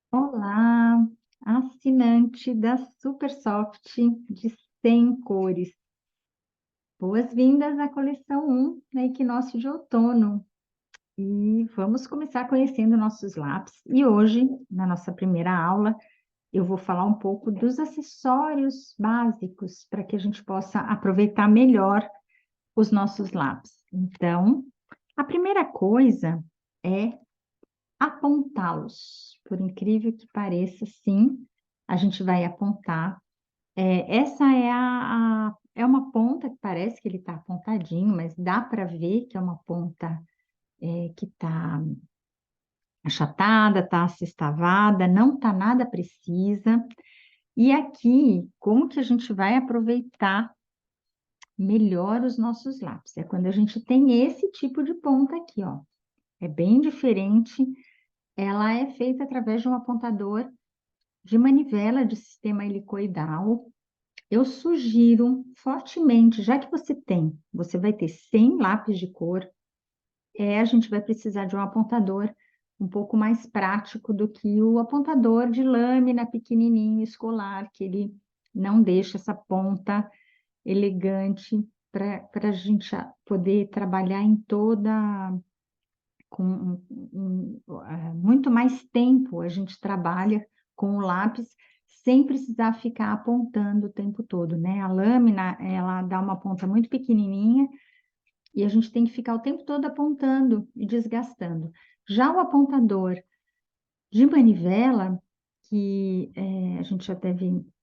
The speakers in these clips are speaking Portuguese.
Olá, assinante da Supersoft de 100 cores. Boas-vindas à coleção 1 na Equinócio de Outono. E vamos começar conhecendo nossos lápis. E hoje, na nossa primeira aula, eu vou falar um pouco dos acessórios básicos para que a gente possa aproveitar melhor os nossos lápis. Então, a primeira coisa é apontá-los. Por incrível que pareça, sim, a gente vai apontar. Essa é uma ponta que parece que ele está apontadinho, mas dá para ver que é uma ponta que está achatada, está sextavada, não está nada precisa. E aqui, como que a gente vai aproveitar melhor os nossos lápis? É quando a gente tem esse tipo de ponta aqui, ó. É bem diferente. Ela é feita através de um apontador de manivela de sistema helicoidal. Eu sugiro fortemente, já que você vai ter 100 lápis de cor, a gente vai precisar de um apontador um pouco mais prático do que o apontador de lâmina pequenininho escolar, que ele não deixa essa ponta elegante para a gente poder trabalhar em toda com muito mais tempo a gente trabalha com o lápis sem precisar ficar apontando o tempo todo, né? A lâmina, ela dá uma ponta muito pequenininha e a gente tem que ficar o tempo todo apontando e desgastando. Já o apontador de manivela, a gente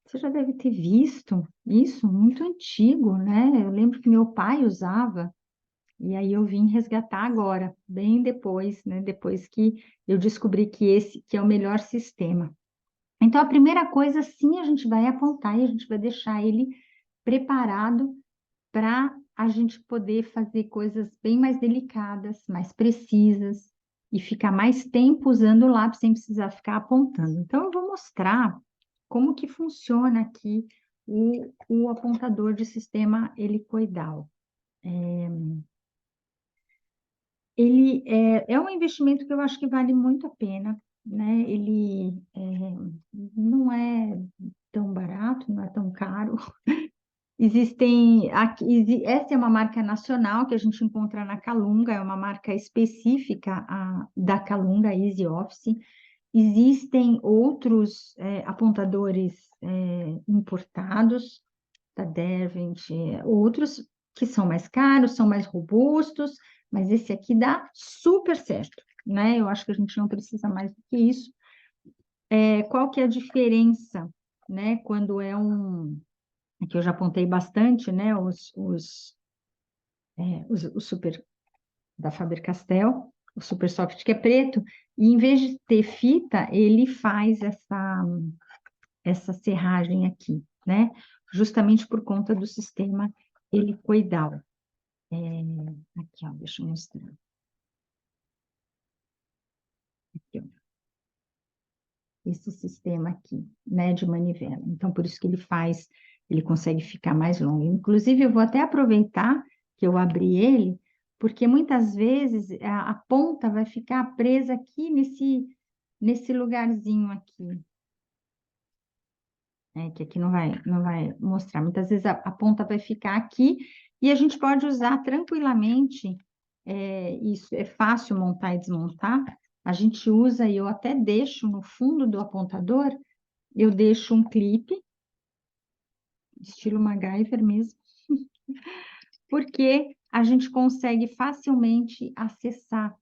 você já deve ter visto isso, muito antigo, né? Eu lembro que meu pai usava, e aí eu vim resgatar agora, bem depois, né? Depois que eu descobri que esse que é o melhor sistema. Então, a primeira coisa, sim, a gente vai apontar e a gente vai deixar ele preparado para a gente poder fazer coisas bem mais delicadas, mais precisas e ficar mais tempo usando o lápis sem precisar ficar apontando. Então, eu vou mostrar como que funciona aqui o apontador de sistema helicoidal. Ele é um investimento que eu acho que vale muito a pena, né? Ele não é tão barato, não é tão caro. Essa é uma marca nacional que a gente encontra na Calunga, é uma marca específica da Calunga Easy Office. Existem outros apontadores importados da Derwent, outros que são mais caros, são mais robustos, mas esse aqui dá super certo, né? Eu acho que a gente não precisa mais do que isso. Qual que é a diferença, né? Quando aqui eu já apontei bastante, né? O super da Faber-Castell, o Super Soft que é preto, e em vez de ter fita, ele faz essa serragem aqui, né? Justamente por conta do sistema helicoidal. Aqui, ó, deixa eu mostrar. Aqui, ó, esse sistema aqui, né, de manivela. Então, por isso que ele consegue ficar mais longo. Inclusive, eu vou até aproveitar que eu abri ele, porque muitas vezes a ponta vai ficar presa aqui nesse lugarzinho aqui, né, que aqui não vai mostrar. Muitas vezes a ponta vai ficar aqui e a gente pode usar tranquilamente. Isso é fácil montar e desmontar. A gente usa e eu até deixo no fundo do apontador, eu deixo um clipe, estilo MacGyver mesmo, porque a gente consegue facilmente acessar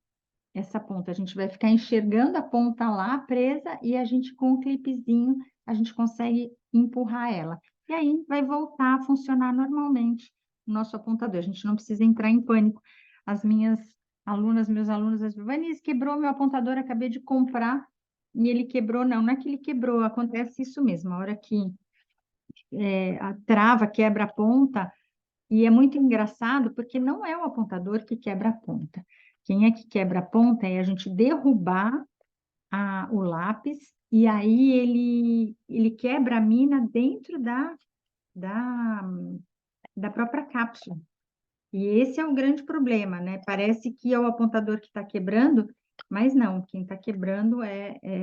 essa ponta. A gente vai ficar enxergando a ponta lá presa e a gente com o clipezinho a gente consegue empurrar ela. E aí vai voltar a funcionar normalmente o nosso apontador. A gente não precisa entrar em pânico. As minhas alunas, meus alunos, Vanessa, quebrou meu apontador, acabei de comprar e ele quebrou. Não, não é que ele quebrou, acontece isso mesmo. A hora que a trava quebra a ponta, e é muito engraçado porque não é o apontador que quebra a ponta. Quem é que quebra a ponta é a gente derrubar o lápis e aí ele quebra a mina dentro da, da própria cápsula. E esse é o grande problema, né? Parece que é o apontador que está quebrando Mas não, quem está quebrando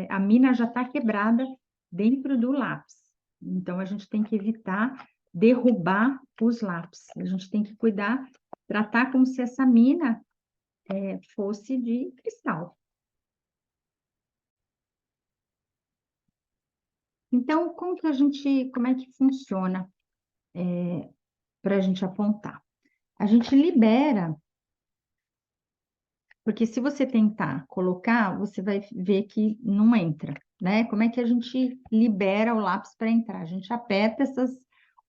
a mina já está quebrada dentro do lápis. Então, a gente tem que evitar derrubar os lápis. A gente tem que cuidar, tratar como se essa mina fosse de cristal. Então, como é que funciona para a gente apontar? A gente libera, porque se você tentar colocar, você vai ver que não entra, né? Como é que a gente libera o lápis para entrar? A gente aperta essas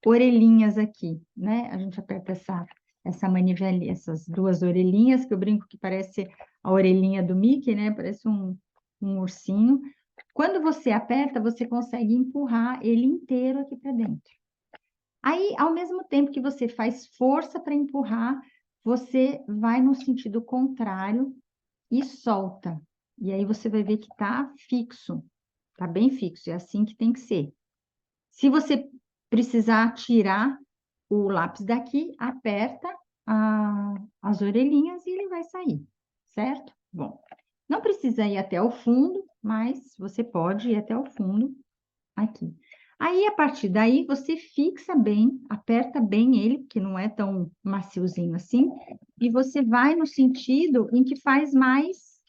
orelhinhas aqui, né? A gente aperta essa manivelinha, essas duas orelhinhas, que eu brinco que parece a orelhinha do Mickey, né? Parece um ursinho. Quando você aperta, você consegue empurrar ele inteiro aqui para dentro. Aí, ao mesmo tempo que você faz força para empurrar, você vai no sentido contrário e solta. E aí você vai ver que tá fixo, tá bem fixo, é assim que tem que ser. Se você precisar tirar o lápis daqui, aperta as orelhinhas e ele vai sair, certo? Bom, não precisa ir até o fundo, mas você pode ir até o fundo aqui. Aí, a partir daí, você fixa bem, aperta bem ele, porque não é tão maciozinho assim, e você vai no sentido em que faz mais,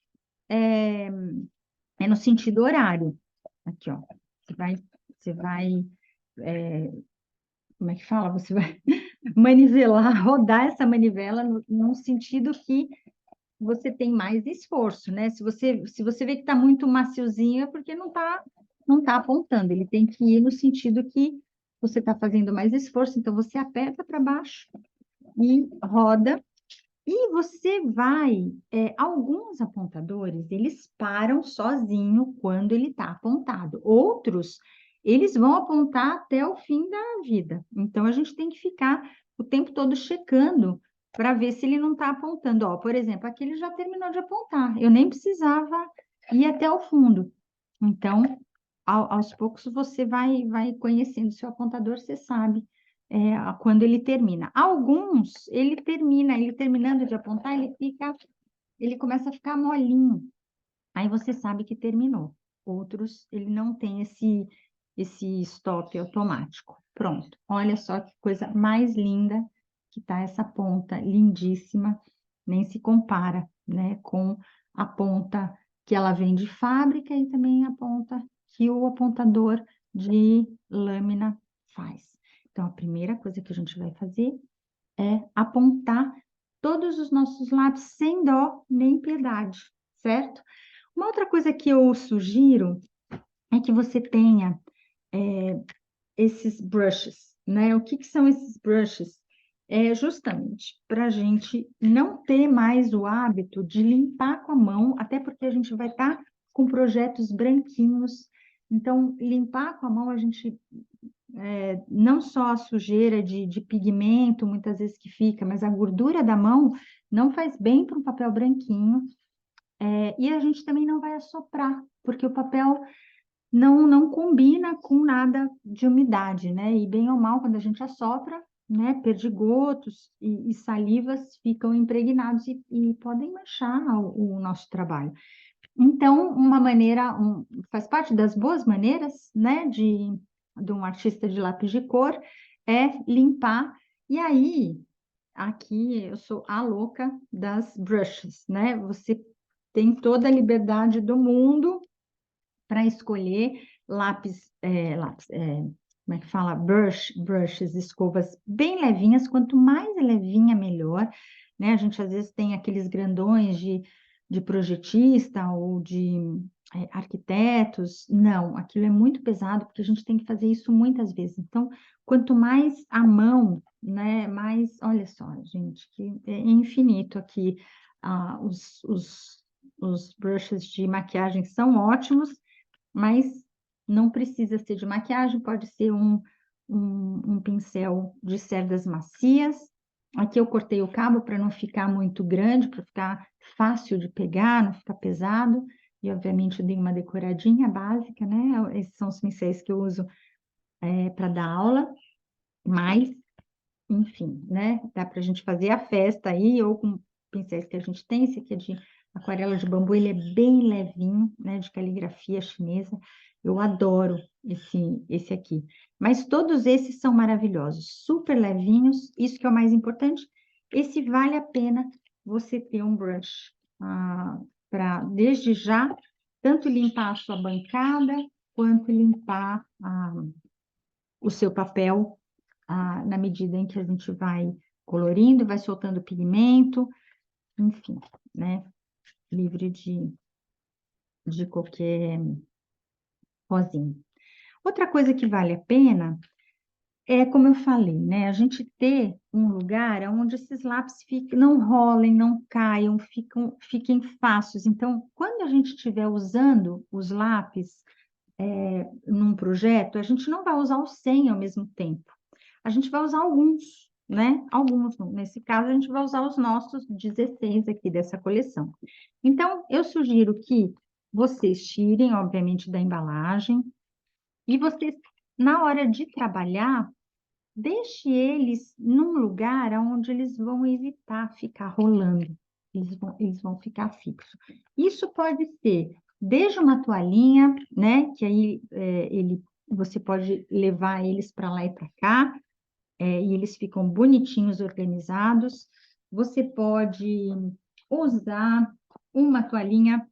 é no sentido horário. Aqui, ó. Você vai, como é que fala? Você vai manivelar, rodar essa manivela num sentido que você tem mais esforço, né? Se você vê que está muito maciozinho, é porque não tá apontando. Ele tem que ir no sentido que você está fazendo mais esforço. Então, você aperta para baixo e roda. E você vai... alguns apontadores, eles param sozinho quando ele está apontado. Outros, eles vão apontar até o fim da vida. Então, a gente tem que ficar o tempo todo checando para ver se ele não está apontando. Ó, por exemplo, aqui ele já terminou de apontar. Eu nem precisava ir até o fundo. Então, aos poucos, você vai conhecendo seu apontador, você sabe quando ele termina. Alguns, ele terminando de apontar, ele começa a ficar molinho. Aí você sabe que terminou. Outros, ele não tem esse stop automático. Pronto. Olha só que coisa mais linda que tá essa ponta, lindíssima. Nem se compara, né, com a ponta que ela vem de fábrica e também a ponta que o apontador de lâmina faz. Então, a primeira coisa que a gente vai fazer é apontar todos os nossos lápis sem dó nem piedade, certo? Uma outra coisa que eu sugiro é que você tenha esses brushes, né? O que que são esses brushes? É justamente para a gente não ter mais o hábito de limpar com a mão, até porque a gente vai estar com projetos branquinhos. Então, limpar com a mão, a gente não só a sujeira de pigmento, muitas vezes que fica, mas a gordura da mão não faz bem para um papel branquinho. E a gente também não vai assoprar, porque o papel não combina com nada de umidade, né? E bem ou mal, quando a gente assopra, né, perdigotos e salivas ficam impregnados e podem manchar o nosso trabalho. Então, faz parte das boas maneiras, né, de um artista de lápis de cor, é limpar. E aí, aqui eu sou a louca das brushes, né? Você tem toda a liberdade do mundo para escolher como é que fala? Brushes, escovas bem levinhas, quanto mais levinha, melhor, né? A gente às vezes tem aqueles grandões de projetista ou de arquitetos. Não, aquilo é muito pesado, porque a gente tem que fazer isso muitas vezes. Então, quanto mais a mão, né? Mais, olha só, gente, que é infinito aqui. Os brushes de maquiagem são ótimos, mas não precisa ser de maquiagem, pode ser um pincel de cerdas macias. Aqui eu cortei o cabo para não ficar muito grande, para ficar fácil de pegar, não ficar pesado. E, obviamente, eu dei uma decoradinha básica, né? Esses são os pincéis que eu uso para dar aula. Mas, enfim, né? Dá para a gente fazer a festa aí, ou com pincéis que a gente tem. Esse aqui é de aquarela de bambu, ele é bem levinho, né, de caligrafia chinesa. Eu adoro esse aqui. Mas todos esses são maravilhosos, super levinhos. Isso que é o mais importante. Esse vale a pena você ter um brush para, desde já, tanto limpar a sua bancada, quanto limpar o seu papel, na medida em que a gente vai colorindo, vai soltando pigmento, enfim, né? Livre de qualquer pozinho. Outra coisa que vale a pena é, como eu falei, né? A gente ter um lugar onde esses lápis não rolem, não caiam, fiquem fáceis. Então, quando a gente estiver usando os lápis num projeto, a gente não vai usar os 100 ao mesmo tempo. A gente vai usar alguns, né? Alguns, nesse caso, a gente vai usar os nossos 16 aqui dessa coleção. Então, eu sugiro que vocês tirem, obviamente, da embalagem e vocês, na hora de trabalhar, deixe eles num lugar onde eles vão evitar ficar rolando. Eles vão ficar fixos. Isso pode ser desde uma toalhinha, né? Que aí você pode levar eles para lá e para cá, e eles ficam bonitinhos, organizados. Você pode usar uma toalhinha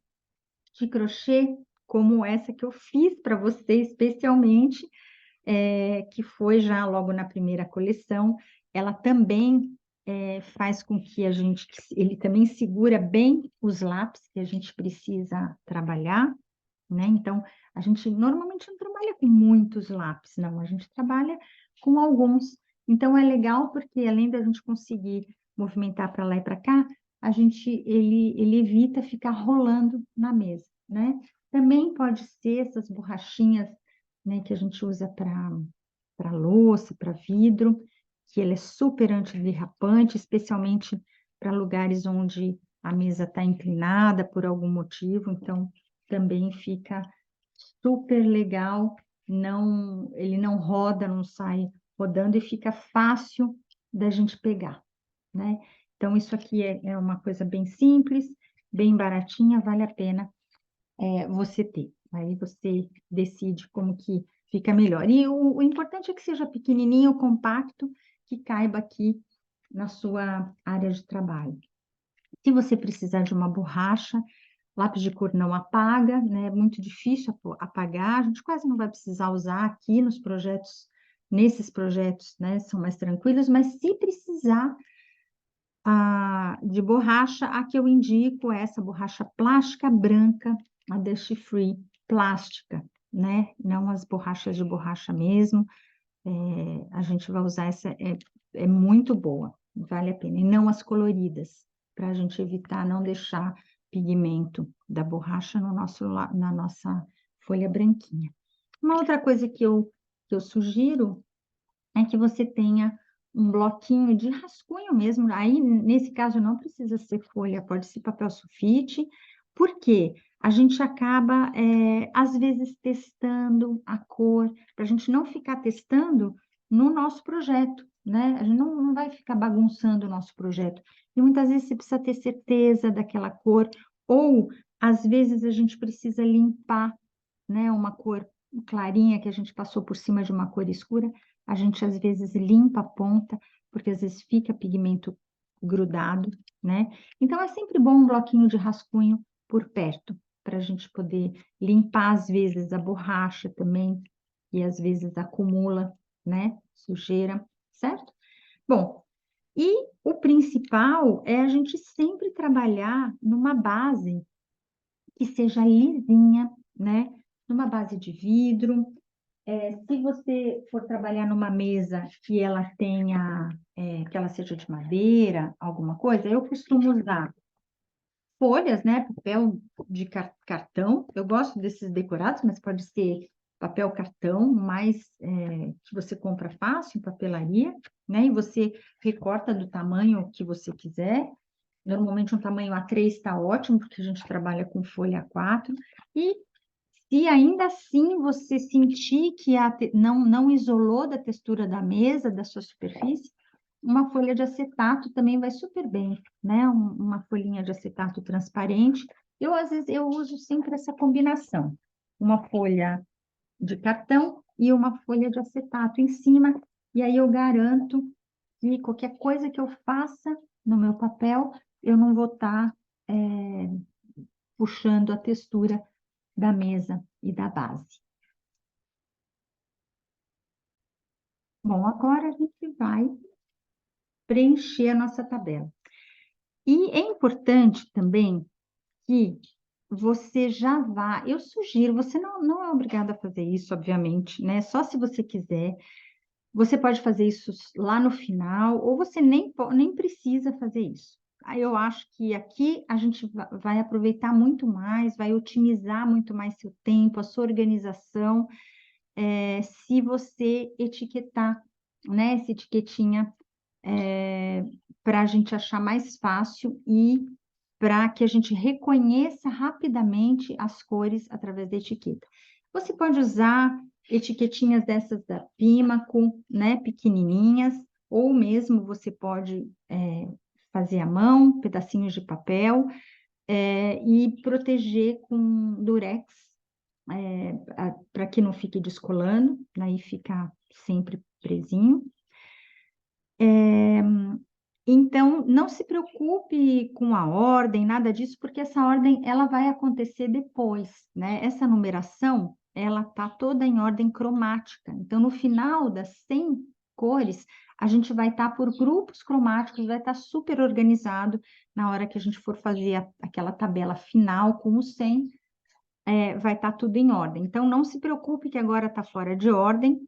de crochê, como essa que eu fiz para você especialmente, que foi já logo na primeira coleção. Ela também faz com que ele também segura bem os lápis que a gente precisa trabalhar, né? Então, a gente normalmente não trabalha com muitos lápis, não, a gente trabalha com alguns. Então, é legal porque além da gente conseguir movimentar para lá e para cá, ele evita ficar rolando na mesa, né? Também pode ser essas borrachinhas, né, que a gente usa para louça, para vidro, que ele é super antiderrapante, especialmente para lugares onde a mesa está inclinada por algum motivo, então também fica super legal, ele não roda, não sai rodando e fica fácil da gente pegar, né? Então, isso aqui é uma coisa bem simples, bem baratinha, vale a pena você ter. Aí você decide como que fica melhor. E o importante é que seja pequenininho, compacto, que caiba aqui na sua área de trabalho. Se você precisar de uma borracha, lápis de cor não apaga, né? É muito difícil apagar, a gente quase não vai precisar usar aqui nesses projetos, né? São mais tranquilos, mas se precisar de borracha, a que eu indico é essa borracha plástica branca, a Dust Free plástica, né? Não as borrachas de borracha mesmo. A gente vai usar essa, é muito boa, vale a pena. E não as coloridas, para a gente evitar não deixar pigmento da borracha na nossa folha branquinha. Uma outra coisa que eu sugiro é que você tenha um bloquinho de rascunho mesmo. Aí, nesse caso, não precisa ser folha, pode ser papel sulfite, porque a gente acaba, às vezes, testando a cor, para a gente não ficar testando no nosso projeto, né? A gente não vai ficar bagunçando o nosso projeto. E muitas vezes você precisa ter certeza daquela cor, ou às vezes a gente precisa limpar, né, uma cor clarinha que a gente passou por cima de uma cor escura, a gente às vezes limpa a ponta, porque às vezes fica pigmento grudado, né? Então é sempre bom um bloquinho de rascunho por perto, para a gente poder limpar às vezes a borracha também, e às vezes acumula, né, sujeira, certo? Bom, e o principal é a gente sempre trabalhar numa base que seja lisinha, né? Numa base de vidro. Se você for trabalhar numa mesa que ela tenha, que ela seja de madeira, alguma coisa, eu costumo usar folhas, né? Papel de cartão. Eu gosto desses decorados, mas pode ser papel cartão, mais que você compra fácil em papelaria, né? E você recorta do tamanho que você quiser. Normalmente um tamanho A3 está ótimo, porque a gente trabalha com folha A4. E se ainda assim você sentir que não isolou da textura da mesa, da sua superfície, uma folha de acetato também vai super bem, né? Uma folhinha de acetato transparente. Eu, às vezes, eu uso sempre essa combinação. Uma folha de cartão e uma folha de acetato em cima, e aí eu garanto que qualquer coisa que eu faça no meu papel, eu não vou estar puxando a textura da mesa e da base. Bom, agora a gente vai preencher a nossa tabela. E é importante também que você já vá, eu sugiro, você não é obrigado a fazer isso, obviamente, né? Só se você quiser. Você pode fazer isso lá no final, ou você nem precisa fazer isso. Aí eu acho que aqui a gente vai aproveitar muito mais, vai otimizar muito mais seu tempo, a sua organização, se você etiquetar, né, essa etiquetinha para a gente achar mais fácil e para que a gente reconheça rapidamente as cores através da etiqueta. Você pode usar etiquetinhas dessas da Pimaco, né, pequenininhas, ou mesmo você pode fazer à mão, pedacinhos de papel, e proteger com durex, para que não fique descolando, aí fica sempre presinho. Então, não se preocupe com a ordem, nada disso, porque essa ordem ela vai acontecer depois, né? Essa numeração, ela tá toda em ordem cromática. Então, no final das 100 cores, a gente vai estar por grupos cromáticos, vai estar super organizado na hora que a gente for fazer aquela tabela final com os 100, vai estar tudo em ordem. Então, não se preocupe que agora está fora de ordem.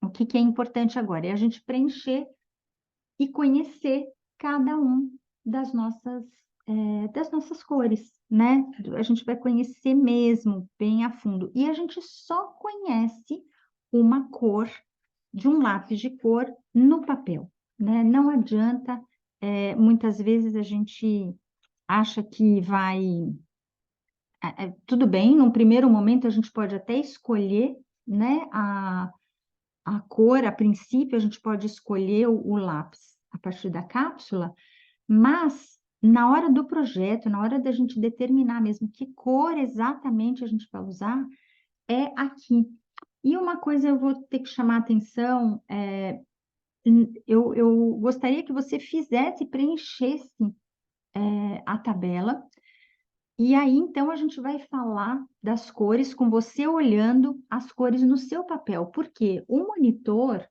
O que que é importante agora? É a gente preencher e conhecer cada um das nossas cores, né? A gente vai conhecer mesmo bem a fundo. E a gente só conhece uma cor de um lápis de cor no papel, né? Não adianta, muitas vezes a gente acha que vai. Tudo bem, num primeiro momento a gente pode até escolher, né, a cor, a princípio, a gente pode escolher o lápis a partir da cápsula, mas na hora do projeto, na hora da gente determinar mesmo que cor exatamente a gente vai usar, é aqui. E uma coisa eu vou ter que chamar a atenção, eu gostaria que você fizesse, preenchesse a tabela, e aí então a gente vai falar das cores com você olhando as cores no seu papel, porque o monitor,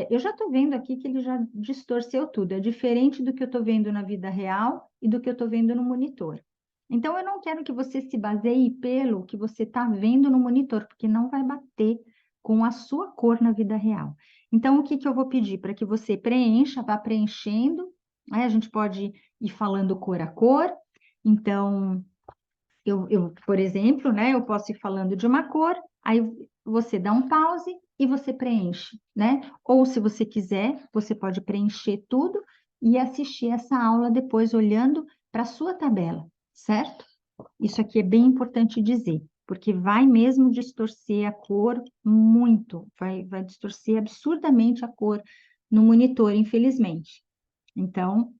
eu já estou vendo aqui que ele já distorceu tudo. É diferente do que eu estou vendo na vida real e do que eu estou vendo no monitor. Então, eu não quero que você se baseie pelo que você está vendo no monitor, porque não vai bater com a sua cor na vida real. Então, o que que eu vou pedir? Para que você preencha, vá preenchendo. Aí a gente pode ir falando cor a cor. Então, por exemplo, né, eu posso ir falando de uma cor, aí você dá um pause e você preenche, né? Ou se você quiser, você pode preencher tudo e assistir essa aula depois olhando para a sua tabela, certo? Isso aqui é bem importante dizer, porque vai mesmo distorcer a cor muito, vai distorcer absurdamente a cor no monitor, infelizmente. Então,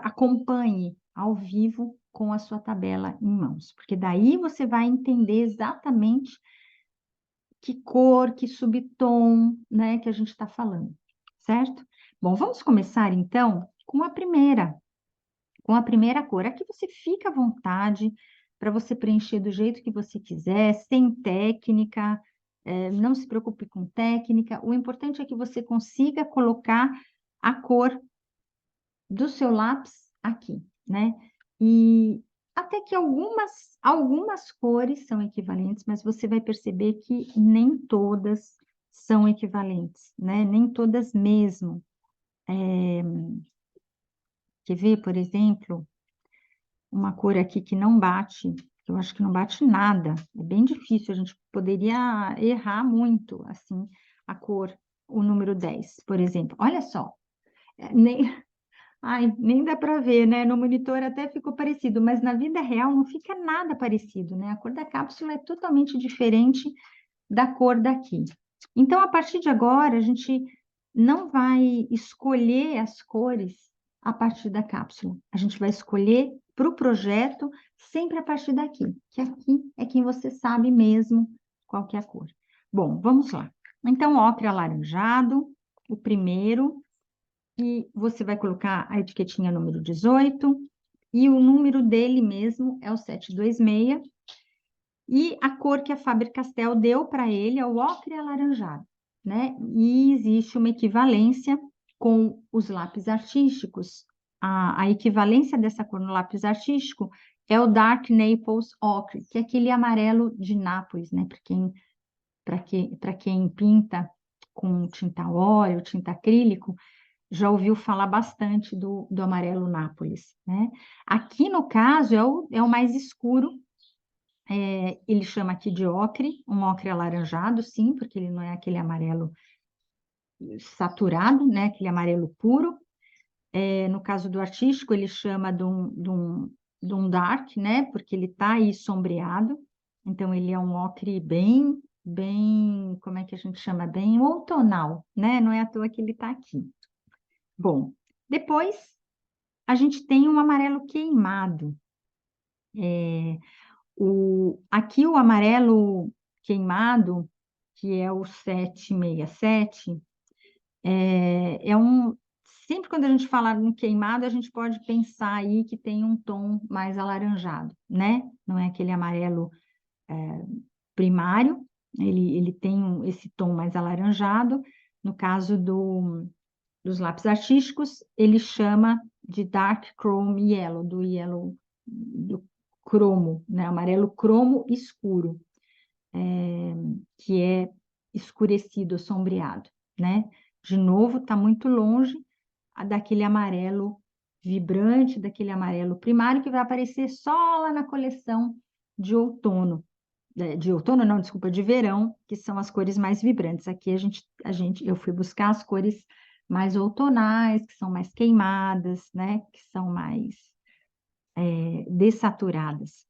acompanhe ao vivo com a sua tabela em mãos, porque daí você vai entender exatamente que cor, que subtom, né, que a gente está falando, certo? Bom, vamos começar então com a primeira cor. Aqui você fica à vontade para você preencher do jeito que você quiser, sem técnica, não se preocupe com técnica. O importante é que você consiga colocar a cor do seu lápis aqui, né? E até que algumas cores são equivalentes, mas você vai perceber que nem todas são equivalentes, né? Nem todas mesmo. Quer ver, por exemplo, uma cor aqui que não bate, eu acho que não bate nada, é bem difícil, a gente poderia errar muito, assim, a cor, o número 10, por exemplo. Olha só, nem, ai, nem dá para ver, né? No monitor até ficou parecido, mas na vida real não fica nada parecido, né? A cor da cápsula é totalmente diferente da cor daqui. Então, a partir de agora, a gente não vai escolher as cores a partir da cápsula. A gente vai escolher para o projeto sempre a partir daqui, que aqui é quem você sabe mesmo qual que é a cor. Bom, vamos lá. Então, ocre alaranjado, o primeiro, e você vai colocar a etiquetinha número 18, e o número dele mesmo é o 726, e a cor que a Faber-Castell deu para ele é o ocre alaranjado, né? E existe uma equivalência com os lápis artísticos. A equivalência dessa cor no lápis artístico é o Dark Naples Ochre, que é aquele amarelo de Nápoles, né? Para quem pinta com tinta óleo, tinta acrílico, já ouviu falar bastante do amarelo Nápoles, né? Aqui, no caso, é o mais escuro, ele chama aqui de ocre, um ocre alaranjado, sim, porque ele não é aquele amarelo saturado, né? Aquele amarelo puro. No caso do artístico, ele chama de um dark, né? Porque ele está aí sombreado. Então, ele é um ocre bem, como é que a gente chama? Bem outonal, né? Não é à toa que ele está aqui. Bom, depois a gente tem um amarelo queimado. Aqui o amarelo queimado, que é o 767, sempre quando a gente fala no queimado, a gente pode pensar aí que tem um tom mais alaranjado, né? Não é aquele amarelo primário, ele tem esse tom mais alaranjado. No caso dos lápis artísticos, ele chama de Dark Chrome Yellow, do cromo, né? Amarelo cromo escuro, que é escurecido, sombreado, né? De novo, está muito longe daquele amarelo vibrante, daquele amarelo primário que vai aparecer só lá na coleção de outono. De outono, não, desculpa, de verão, que são as cores mais vibrantes. Aqui eu fui buscar as cores mais outonais, que são mais queimadas, né? Que são mais dessaturadas.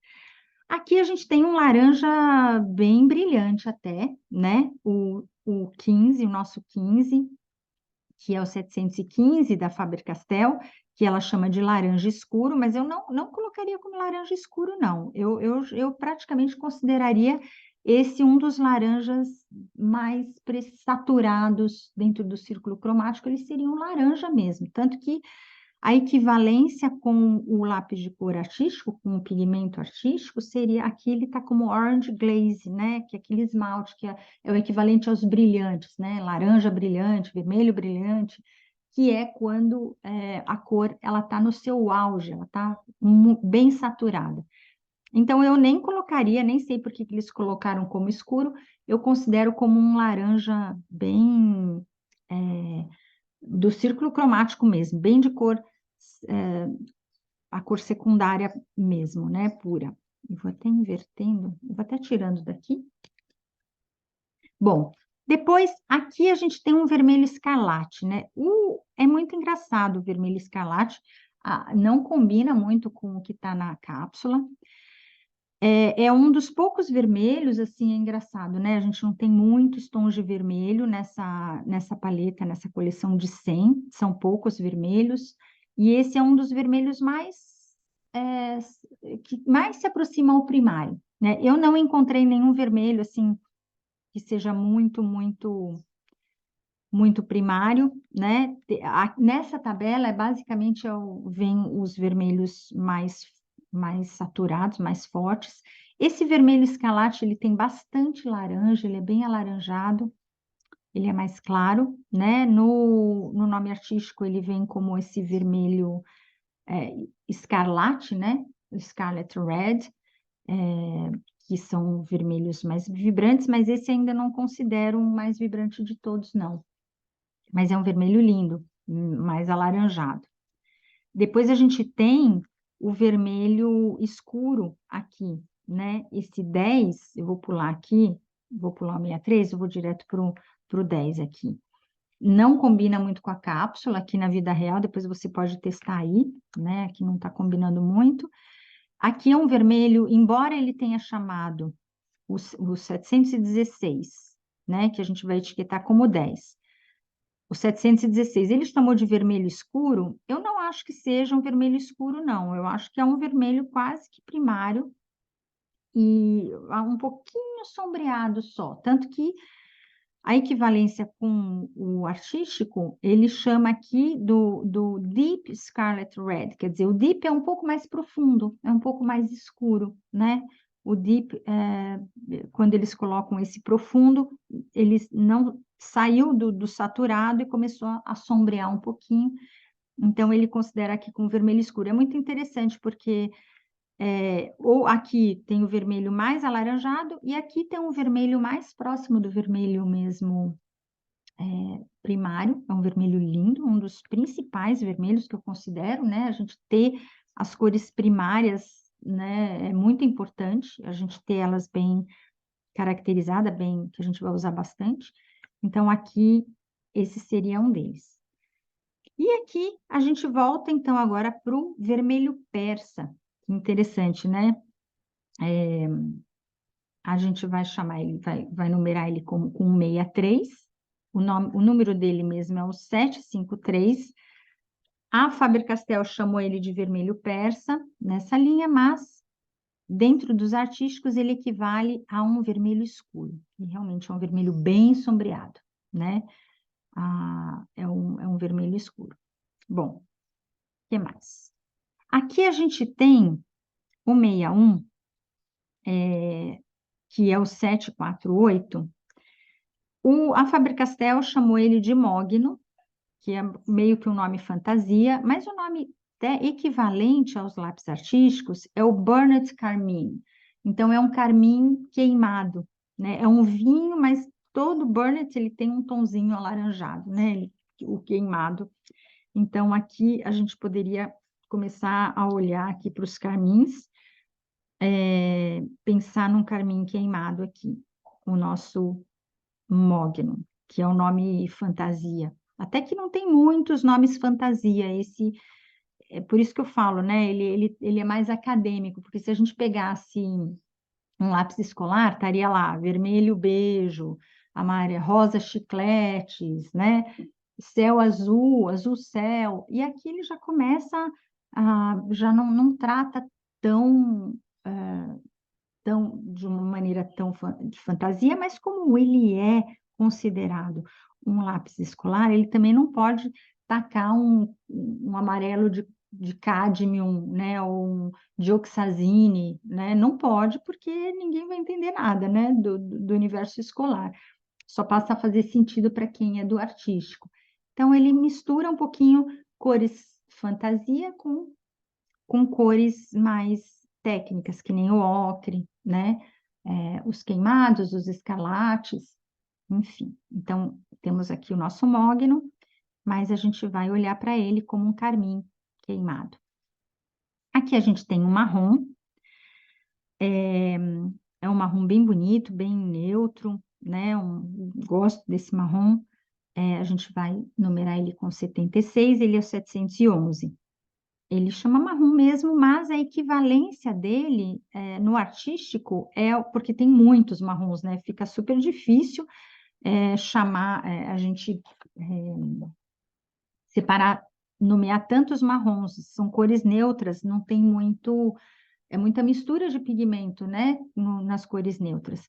Aqui a gente tem um laranja bem brilhante até, né? O 15, o nosso 15, que é o 715 da Faber-Castell, que ela chama de laranja escuro, mas eu não colocaria como laranja escuro, não. Eu praticamente consideraria esse um dos laranjas mais saturados dentro do círculo cromático, ele seria um laranja mesmo. Tanto que a equivalência com o lápis de cor artístico, com o pigmento artístico, seria aqui ele está como orange glaze, né? Que é aquele esmalte que é o equivalente aos brilhantes, né? Laranja brilhante, vermelho brilhante, que é quando a cor ela está no seu auge, ela está bem saturada. Então eu nem colocaria, nem sei por que eles colocaram como escuro, eu considero como um laranja bem do círculo cromático mesmo, bem de cor, a cor secundária mesmo, né, pura. Eu vou até invertendo, eu vou até tirando daqui. Bom, depois aqui a gente tem um vermelho escarlate, né? É muito engraçado o vermelho escarlate, não combina muito com o que está na cápsula. É um dos poucos vermelhos, assim, é engraçado, né? A gente não tem muitos tons de vermelho nessa paleta, nessa coleção de 100, são poucos vermelhos, e esse é um dos vermelhos é, que mais se aproxima ao primário, né? Eu não encontrei nenhum vermelho, assim, que seja muito primário, né? Nessa tabela, basicamente, vem os vermelhos mais saturados, mais fortes. Esse vermelho escarlate, ele tem bastante laranja, ele é bem alaranjado, ele é mais claro, né? No nome artístico, ele vem como esse vermelho escarlate, né? O Scarlet Red, que são vermelhos mais vibrantes, mas esse ainda não considero o mais vibrante de todos, não. Mas é um vermelho lindo, mais alaranjado. Depois a gente tem o vermelho escuro aqui, né? Esse 10, eu vou pular aqui, vou pular o 63, eu vou direto para o 10 aqui. Não combina muito com a cápsula aqui na vida real, depois você pode testar aí, né? Aqui não está combinando muito. Aqui é um vermelho, embora ele tenha chamado o 716, né? Que a gente vai etiquetar como 10. o 716, ele chamou de vermelho escuro. Eu não acho que seja um vermelho escuro, não. Eu acho que é um vermelho quase que primário e um pouquinho sombreado só. Tanto que a equivalência com o artístico, ele chama aqui do Deep Scarlet Red, quer dizer, o Deep é um pouco mais profundo, é um pouco mais escuro, né? O Deep, quando eles colocam esse profundo, eles não saiu do saturado e começou a sombrear um pouquinho, então ele considera aqui com vermelho escuro. É muito interessante, porque ou aqui tem o vermelho mais alaranjado, e aqui tem um vermelho mais próximo do vermelho mesmo primário, é um vermelho lindo, um dos principais vermelhos que eu considero, né? A gente ter as cores primárias, né, é muito importante, a gente ter elas bem caracterizadas, bem, que a gente vai usar bastante. Então, aqui, esse seria um deles. E aqui, a gente volta, então, agora para o vermelho persa. Interessante, né? A gente vai chamar ele, vai numerar ele como com 63. O número dele mesmo é o 753. A Faber-Castell chamou ele de vermelho persa nessa linha, mas dentro dos artísticos ele equivale a um vermelho escuro. E realmente é um vermelho bem sombreado, né? É um vermelho escuro. Bom, o que mais? Aqui a gente tem o 61, que é o 748. A Faber-Castell chamou ele de mogno, que é meio que um nome fantasia, mas o nome equivalente aos lápis artísticos é o Burnet Carmine. Então, é um carmim queimado, né? É um vinho, mas todo Burnet ele tem um tonzinho alaranjado, né? O queimado. Então, aqui a gente poderia começar a olhar aqui para os carmins, pensar num carmim queimado aqui, o nosso mogno, que é um nome fantasia. Até que não tem muitos nomes fantasia, esse é por isso que eu falo, né? Ele é mais acadêmico, porque se a gente pegasse um lápis escolar, estaria lá vermelho beijo, amarelo, rosa chicletes, né? Céu azul, azul céu. E aqui ele já começa já não trata tão de uma maneira tão de fantasia, mas como ele é considerado um lápis escolar, ele também não pode tacar um amarelo de cádmio, né, ou um dioxazine, né, não pode, porque ninguém vai entender nada, né, do universo escolar. Só passa a fazer sentido para quem é do artístico. Então, ele mistura um pouquinho cores fantasia com cores mais técnicas, que nem o ocre, né? Os queimados, os escarlates, enfim. Então, temos aqui o nosso mogno, mas a gente vai olhar para ele como um carmim queimado. Aqui a gente tem um marrom, é um marrom bem bonito, bem neutro, né? Gosto desse marrom. A gente vai numerar ele com 76, ele é o 711. Ele chama marrom mesmo, mas a equivalência dele no artístico porque tem muitos marrons, né? Fica super difícil chamar, a gente separar, nomear tantos marrons. São cores neutras, não tem muita mistura de pigmento, né? Nas cores neutras.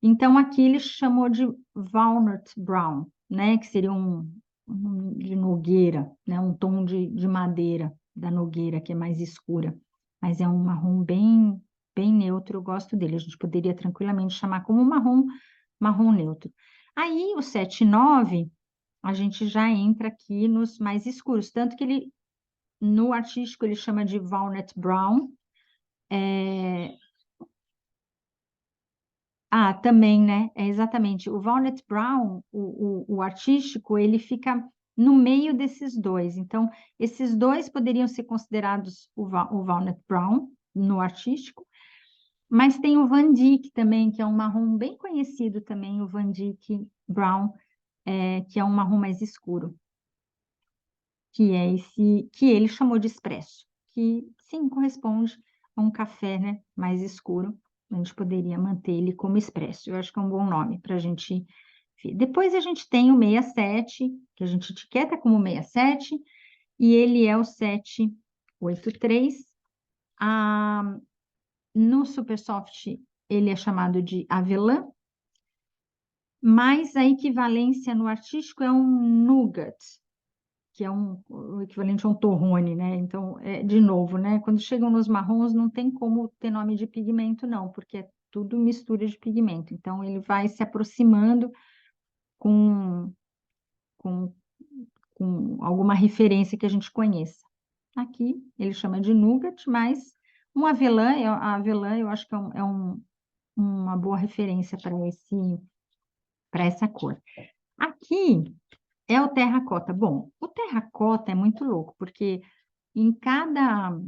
Então, aqui ele chamou de walnut brown, né? Que seria de nogueira, né? Um tom de madeira da nogueira, que é mais escura. Mas é um marrom bem neutro, eu gosto dele. A gente poderia tranquilamente chamar como marrom neutro. Aí, o 7,9, a gente já entra aqui nos mais escuros. Tanto que no artístico, ele chama de walnut brown. Também, né? Exatamente. O Walnut Brown, o artístico, ele fica no meio desses dois. Então, esses dois poderiam ser considerados o Walnut Brown no artístico, mas tem o Van Dyck também, que é um marrom bem conhecido também, o Van Dyck Brown, que é um marrom mais escuro, que é esse que ele chamou de expresso, que sim corresponde a um café, né, mais escuro. A gente poderia manter ele como expresso. Eu acho que é um bom nome para a gente Depois a gente tem o 67, que a gente etiqueta como 67, e ele é o 783. No Supersoft, ele é chamado de avelã, mas a equivalência no artístico é um nougat, que é o equivalente a um torrone, né? Então, de novo, né? Quando chegam nos marrons, não tem como ter nome de pigmento, não, porque é tudo mistura de pigmento. Então, ele vai se aproximando com, com, com alguma referência que a gente conheça. Aqui, ele chama de nougat, mas um avelã, a avelã, eu acho que uma boa referência para essa cor. Aqui é o terracota. Bom, o terracota é muito louco, porque em cada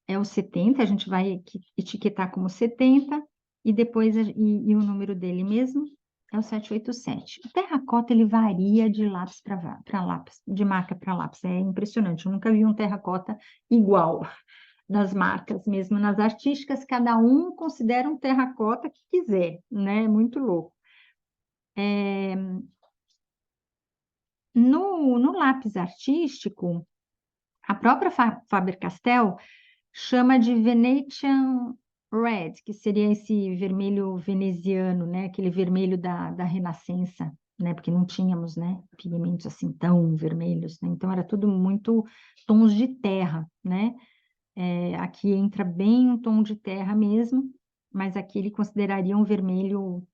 é o 70, a gente vai etiquetar como 70, e depois e o número dele mesmo é o 787. O terracota ele varia de lápis para lápis, de marca para lápis. É impressionante. Eu nunca vi um terracota igual nas marcas, mesmo nas artísticas, cada um considera um terracota que quiser, né? É muito louco. No lápis artístico, a própria Faber-Castell chama de Venetian Red, que seria esse vermelho veneziano, né? Aquele vermelho da Renascença, né? Porque não tínhamos, né? Pigmentos assim tão vermelhos, né? Então era tudo muito tons de terra, né? Aqui entra bem um tom de terra mesmo, mas aqui ele consideraria um vermelho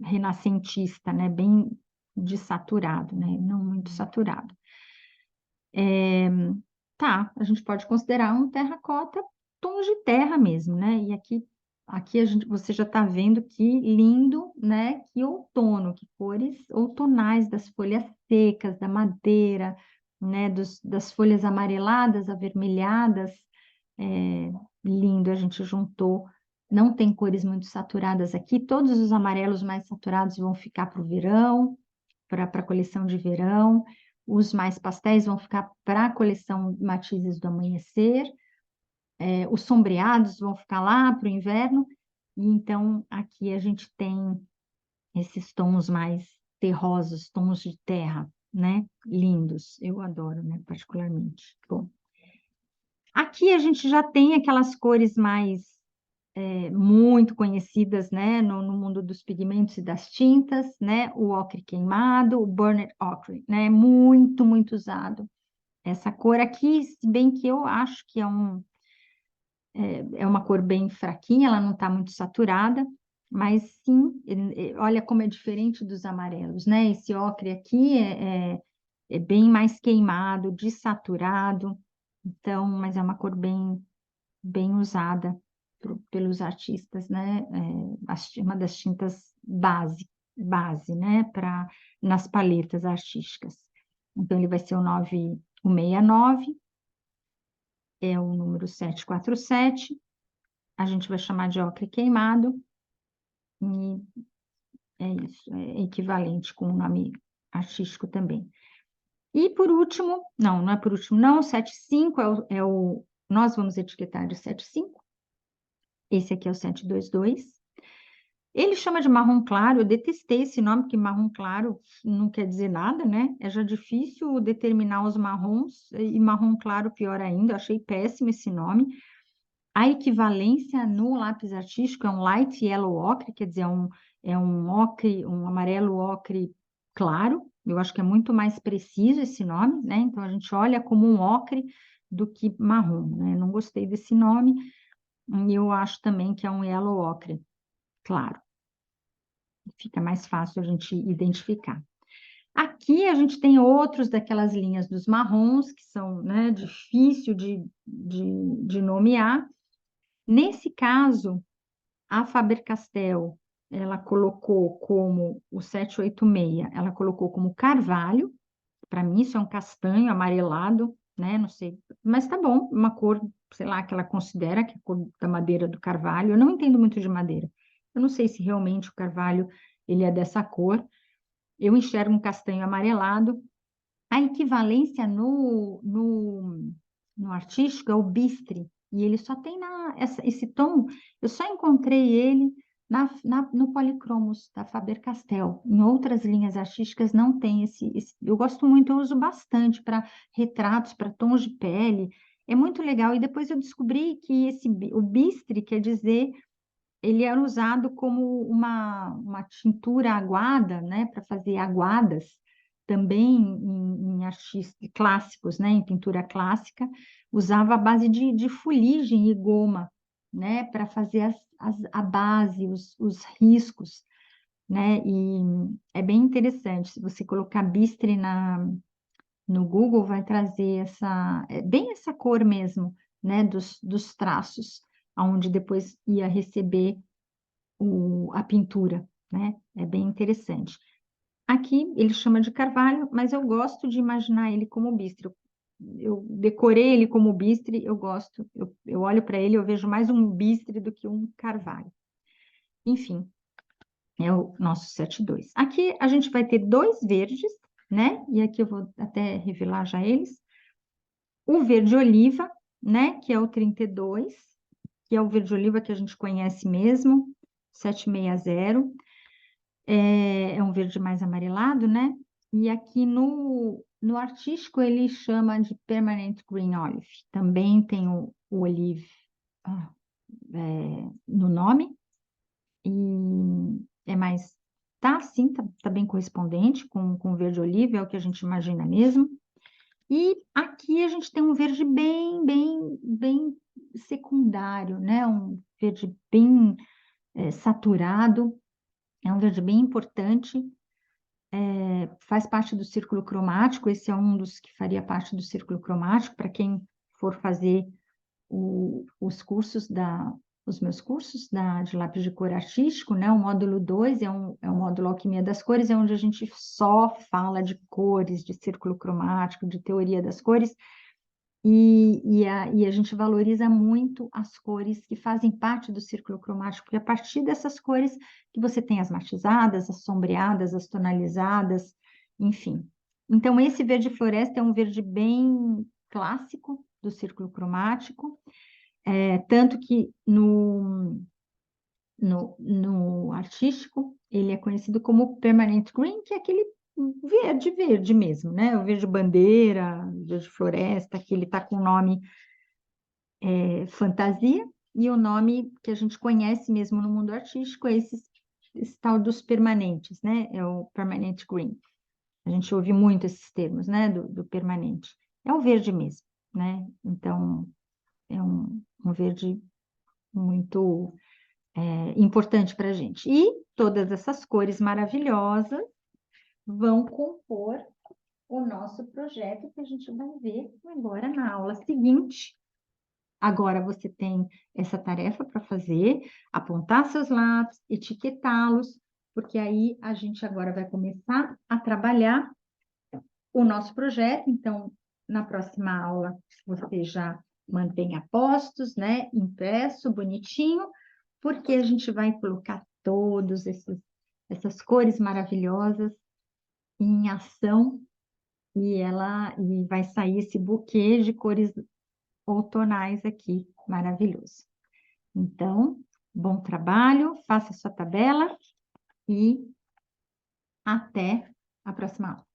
renascentista, né? Bem desaturado, né? Não muito saturado. Tá, a gente pode considerar um terracota tons de terra mesmo, né? E aqui você já está vendo que lindo, né? Que outono, que cores outonais das folhas secas, da madeira, né? Das folhas amareladas, avermelhadas. É, lindo, a gente juntou. Não tem cores muito saturadas aqui. Todos os amarelos mais saturados vão ficar para o verão, para a coleção de verão. Os mais pastéis vão ficar para a coleção Matizes do Amanhecer. Os sombreados vão ficar lá para o inverno. E então aqui a gente tem esses tons mais terrosos, tons de terra, né? Lindos. Eu adoro, né? Particularmente. Bom, aqui a gente já tem aquelas cores mais muito conhecidas, né, no mundo dos pigmentos e das tintas, né, o ocre queimado, o burnt ochre, né, muito, muito usado. Essa cor aqui, se bem que eu acho que é uma cor bem fraquinha, ela não está muito saturada, mas sim, olha como é diferente dos amarelos, né, esse ocre aqui é bem mais queimado, desaturado, então, mas é uma cor bem usada pelos artistas, né? Uma das tintas base, né? Nas paletas artísticas. Então, ele vai ser o 969, é o número 747. A gente vai chamar de ocre queimado, e é isso, é equivalente com o nome artístico também. E por último, não é por último, não, o 75 nós vamos etiquetar de 75. Esse aqui é o 722. Ele chama de marrom claro, eu detestei esse nome, porque marrom claro não quer dizer nada, né? É já difícil determinar os marrons, e marrom claro pior ainda, eu achei péssimo esse nome. A equivalência no lápis artístico é um light yellow ocre, quer dizer, é um ocre, um amarelo ocre claro, eu acho que é muito mais preciso esse nome, né? Então, a gente olha como um ocre do que marrom, né? Não gostei desse nome, e eu acho também que é um yellow ocre, claro. Fica mais fácil a gente identificar. Aqui a gente tem outros daquelas linhas dos marrons, que são, né, difícil de nomear. Nesse caso, a Faber-Castell, ela colocou como o 786, ela colocou como carvalho. Para mim, isso é um castanho amarelado, né? Não sei, mas tá bom, uma cor, sei lá, que ela considera que é a cor da madeira do carvalho. Eu não entendo muito de madeira. Eu não sei se realmente o carvalho ele é dessa cor. Eu enxergo um castanho amarelado. A equivalência no artístico é o bistre, e ele só tem esse tom, eu só encontrei ele no Polychromos da Faber-Castell. Em outras linhas artísticas não tem eu gosto muito, eu uso bastante para retratos, para tons de pele. É muito legal. E depois eu descobri que o bistre quer dizer, ele era usado como uma tintura aguada, né, para fazer aguadas, também em artistas clássicos, né, em pintura clássica, usava a base de fuligem e goma, né, para fazer a base, os riscos, né, e é bem interessante. Se você colocar bistre no Google, vai trazer bem essa cor mesmo, né, dos traços, onde depois ia receber a pintura, né? É bem interessante. Aqui ele chama de carvalho, mas eu gosto de imaginar ele como bistre. Eu decorei ele como bistre, eu gosto. Eu olho para ele, eu vejo mais um bistre do que um carvalho. Enfim, é o nosso 7.2. Aqui a gente vai ter dois verdes, né? E aqui eu vou até revelar já eles. O verde oliva, né? Que é o 32, que é o verde oliva que a gente conhece mesmo, 760. É um verde mais amarelado, né? E aqui no artístico ele chama de Permanent Green Olive. Também tem o olive no nome. E é mais, tá sim, tá bem correspondente com o verde olive, é o que a gente imagina mesmo. E aqui a gente tem um verde bem secundário, né? Um verde bem saturado, é um verde bem importante. Faz parte do círculo cromático, esse é um dos que faria parte do círculo cromático, para quem for fazer os meus cursos de lápis de cor artístico, né? O módulo 2 é um módulo Alquimia das Cores, é onde a gente só fala de cores, de círculo cromático, de teoria das cores, e a gente valoriza muito as cores que fazem parte do círculo cromático, porque a partir dessas cores que você tem as matizadas, as sombreadas, as tonalizadas, enfim. Então, esse verde floresta é um verde bem clássico do círculo cromático, tanto que no artístico ele é conhecido como permanent green, que é aquele verde mesmo, né? O verde bandeira, o verde floresta, que ele está com o nome fantasia, e o nome que a gente conhece mesmo no mundo artístico é esse tal dos permanentes, né? É o permanent green. A gente ouve muito esses termos, né? Do permanente. É o verde mesmo, né? Então, é um verde muito importante para a gente. E todas essas cores maravilhosas vão compor o nosso projeto que a gente vai ver agora na aula seguinte. Agora você tem essa tarefa para fazer, apontar seus lápis, etiquetá-los, porque aí a gente agora vai começar a trabalhar o nosso projeto. Então, na próxima aula, você já mantenha postos, né? Impresso, bonitinho, porque a gente vai colocar todos essas cores maravilhosas em ação e vai sair esse buquê de cores outonais aqui, maravilhoso. Então, bom trabalho, faça sua tabela e até a próxima aula.